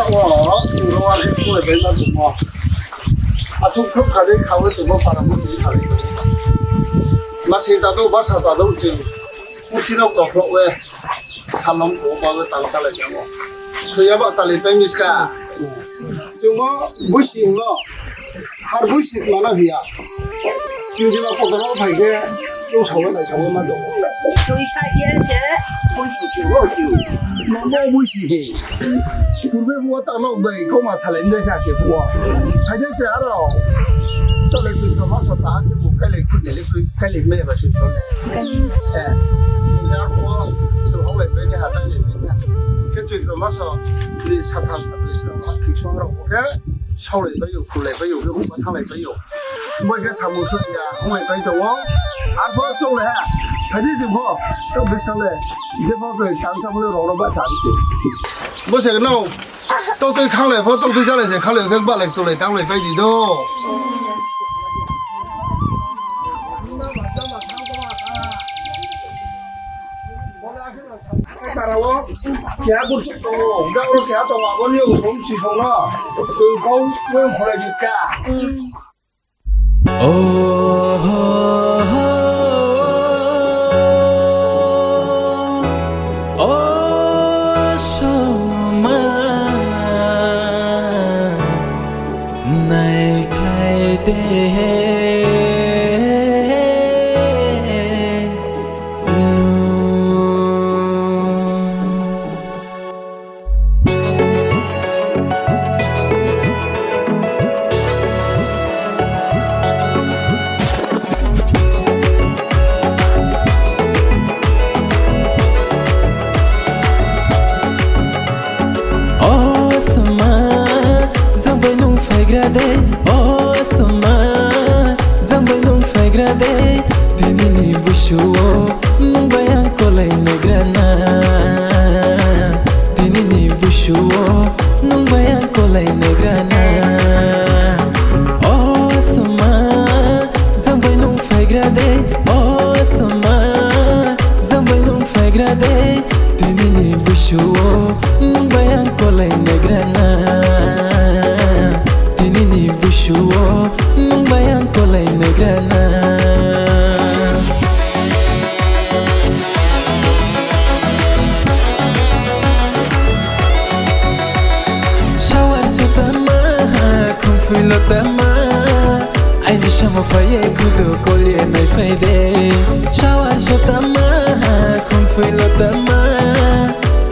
我有话是过来跟他怎么？啊，从口开的开会怎么把他们自己开的？那现在都把啥子都就，我听到搞错喂，长龙国把个当下来讲我，所以要把这里被mis ka，就我不行了，还不行嘛那边啊，就这个不得了排个，都吵了来吵了嘛都。所以才也是不是我就。我不是的，除非我当了胃口嘛才能在下去我，还得这样了。到了最后嘛说打给我开来困来的开来没吧就说了，哎，人家我就好来背的还在那边呢，跟最后嘛说你查他查的时候嘛听说了，我看抄来没有，哭来没有，跟我唱来没有，我跟查不出呀，我来背的我，俺不送来。还得怎么？都不晓得，这方面当咱们的老板暂时。我想弄，到对康来坡，到对家来些康来跟把来都来当来背的都。Karena wo, ya aku tu, dah orang kaya tu awak ni aku som cuci lah, tu kau yang boleh jiska. Oh sama zambai nung fai grade dini ni bushu nung bayang kolai negrana dini ni bushu nung bayang kolai negrana Oh sama zambai nung fai grade Oh sama zambai nung fai grade dini ni bushu nung bayang kolai negrana Nini bushuo nung bayang kolay negrana Shawar sotama kung fui lotama Ay di siya mafaye kudo kolye na'y fayde Shawar sotama kung fui lotama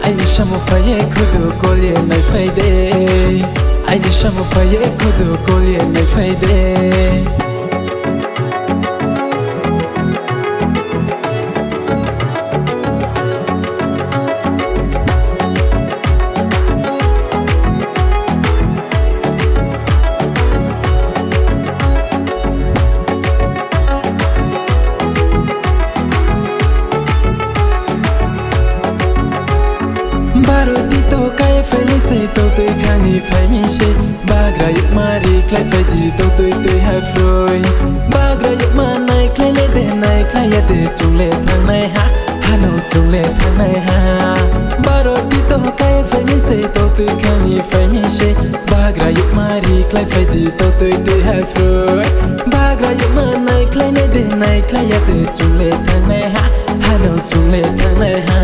Ay di siya mafaye kudo kolye na'y fayde Ay di siya mafaye kudo kolye na'y fayde Barotito kaya felice to tôi khani phải mi se bagra yuk mari klai phải di to tôi hai froi bagra yuk ma nai klai le de nai klai ya de chung le thang nai ha hano chung le thang nai ha Barotito kaya felice to tôi khani phải mi se bagra yuk mari klai phải di to tôi hai froi bagra yuk ma nai klai le de nai klai ya de chung le thang nai ha hano chung le thang nai ha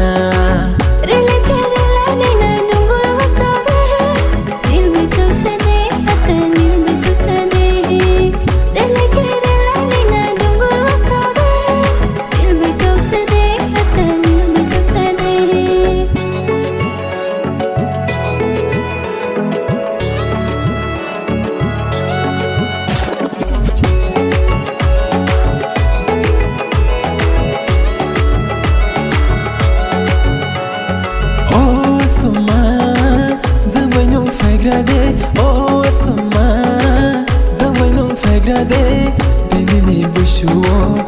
Oh sama, zambai nung fai grade, dini ni bushuo